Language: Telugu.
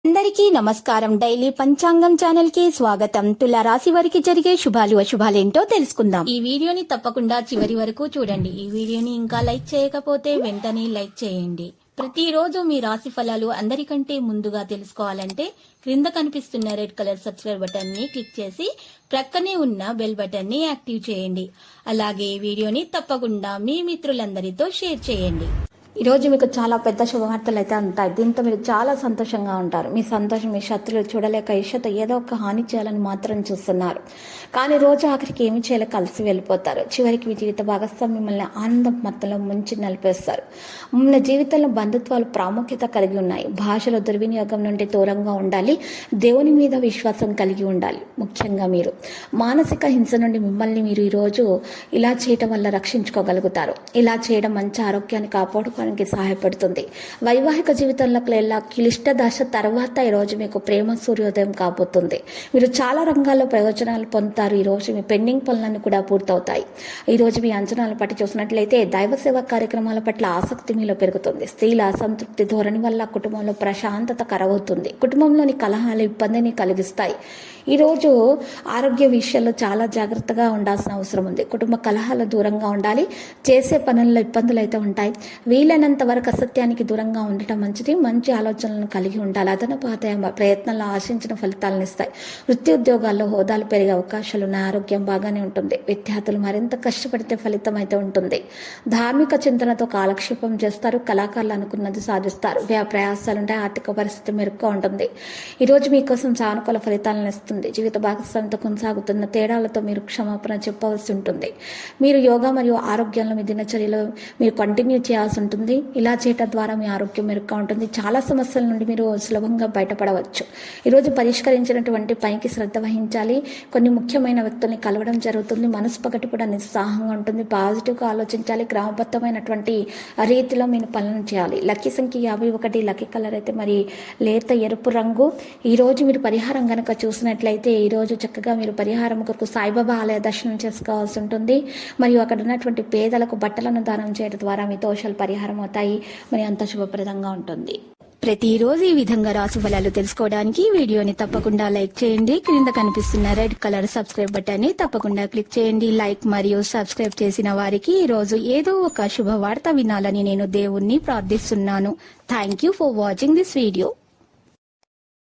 అందరికీ నమస్కారం. డైలీ పంచాంగం ఛానల్ కి స్వాగతం. తుల రాశి వారికి జరిగే శుభాలు అశుభాలేంటో తెలుసుకుందాం. ఈ వీడియోని తప్పకుండా చివరి వరకు చూడండి. ఈ వీడియోని ఇంకా లైక్ చేయకపోతే వెంటనే లైక్ చేయండి. ప్రతిరోజు మీ రాశి ఫలాలు అందరికంటే ముందుగా తెలుసుకోవాలంటే క్రింద కనిపిస్తున్న రెడ్ కలర్ సబ్స్క్రైబ్ బటన్ ని క్లిక్ చేసి ప్రక్కనే ఉన్న బెల్ బటన్ ని యాక్టివ్ చేయండి. అలాగే ఈ వీడియోని తప్పకుండా మీ మిత్రులందరితో షేర్ చేయండి. ఈరోజు మీకు చాలా పెద్ద శుభవార్తలు అయితే ఉంటాయి. దీంతో మీరు చాలా సంతోషంగా ఉంటారు. మీ సంతోషం మీ శత్రులు చూడలేక ఈర్ష్యతో ఏదో ఒక హాని చేయాలని మాత్రం చూస్తున్నారు. కానీ రోజు ఆఖరికి ఏమి చేయలేక కలిసి వెళ్ళిపోతారు. చివరికి మీ జీవిత భాగస్వామి మిమ్మల్ని ఆనందం మొత్తంలో ముంచి నలిపేస్తారు. మన జీవితంలో బంధుత్వాలు ప్రాముఖ్యత కలిగి ఉన్నాయి. భాషలో దుర్వినియోగం నుండి దూరంగా ఉండాలి. దేవుని మీద విశ్వాసం కలిగి ఉండాలి. ముఖ్యంగా మీరు మానసిక హింస నుండి మిమ్మల్ని మీరు ఈరోజు ఇలా చేయడం వల్ల రక్షించుకోగలుగుతారు. ఇలా చేయడం మంచి ఆరోగ్యాన్ని కాపాడుకో సహాయపడుతుంది. వైవాహిక జీవితంలో క్లిష్ట దశ తర్వాత ఈరోజు మీకు ప్రేమ సూర్యోదయం కాబోతుంది. మీరు చాలా రంగాల్లో ప్రయోజనాలు పొందుతారు. ఈరోజు మీ పెండింగ్ పనులన్నీ కూడా పూర్తవుతాయి. ఈరోజు మీ అంచనాలు పట్టి చూసినట్లయితే దైవ సేవా కార్యక్రమాల పట్ల ఆసక్తి మీలో పెరుగుతుంది. స్త్రీల అసంతృప్తి ధోరణి వల్ల కుటుంబంలో ప్రశాంతత కరవుతుంది. కుటుంబంలోని కలహాలు ఇబ్బందిని కలిగిస్తాయి. ఈరోజు ఆరోగ్య విషయాల్లో చాలా జాగ్రత్తగా ఉండాల్సిన అవసరం ఉంది. కుటుంబ కలహాలు దూరంగా ఉండాలి. చేసే పనుల్లో ఇబ్బందులు అయితే ఉంటాయి. వీలైనంత వరకు అసత్యానికి దూరంగా ఉండటం మంచిది. మంచి ఆలోచనలను కలిగి ఉండాలి. అదనపు ఆదాయ ప్రయత్నాల్లో ఆశించిన ఫలితాలను ఇస్తాయి. వృత్తి ఉద్యోగాల్లో హోదాలు పెరిగే అవకాశాలు ఉన్నాయి. ఆరోగ్యం బాగానే ఉంటుంది. విద్యార్థులు మరింత కష్టపడితే ఫలితం అయితే ఉంటుంది. ధార్మిక చింతనతో కాలక్షేపం చేస్తారు. కళాకారులు అనుకున్నది సాధిస్తారు. ప్రయాసాలుంటే ఆర్థిక పరిస్థితి మెరుగ్గా ఉంటుంది. ఈరోజు మీకోసం సానుకూల ఫలితాలను ఇస్తుంది. జీవిత భాగస్వామితో కొనసాగుతున్న తేడాలతో మీరు క్షమాపణ చెప్పవలసి ఉంటుంది. మీరు యోగా మరియు ఆరోగ్యంలో మీ దినచర్యలో మీరు కంటిన్యూ చేయాల్సి ఉంటుంది. ఇలా చేయటం ద్వారా మీ ఆరోగ్యం మెరుగ్గా ఉంటుంది. చాలా సమస్యల నుండి మీరు సులభంగా బయటపడవచ్చు. ఈరోజు పరిష్కరించినటువంటి పనికి శ్రద్ధ వహించాలి. కొన్ని ముఖ్యమైన వ్యక్తుల్ని కలవడం జరుగుతుంది. మనసు పగటి కూడా నిస్సాహంగా ఉంటుంది. పాజిటివ్గా ఆలోచించాలి. క్రమబద్ధమైనటువంటి రీతిలో మీరు పనులను చేయాలి. లక్కీ సంఖ్య 51. లక్కీ కలర్ అయితే మరి లేత ఎరుపు రంగు. ఈరోజు మీరు పరిహారం కనుక చూసినట్లయితే ఈరోజు చక్కగా మీరు పరిహారం కొరకు సాయిబాబా ఆలయ దర్శనం చేసుకోవాల్సి ఉంటుంది. మరియు అక్కడ ఉన్నటువంటి పేదలకు బట్టలను దానం చేయడం ద్వారా మీ దోషాలు పరిహారం అవుతాయి. మరి అంత శుభప్రదంగా ఉంటుంది. ప్రతిరోజు ఈ విధంగా రాశి ఫలాలు తెలుసుకోవడానికి వీడియోని తప్పకుండా లైక్ చేయండి. క్రింద కనిపిస్తున్న రెడ్ కలర్ సబ్స్క్రైబ్ బటన్ ని తప్పకుండా క్లిక్ చేయండి. లైక్ మరియు సబ్స్క్రైబ్ చేసిన వారికి ఈ రోజు ఏదో ఒక శుభవార్త వినాలని నేను దేవుణ్ణి ప్రార్థిస్తున్నాను. Thank you for watching this video.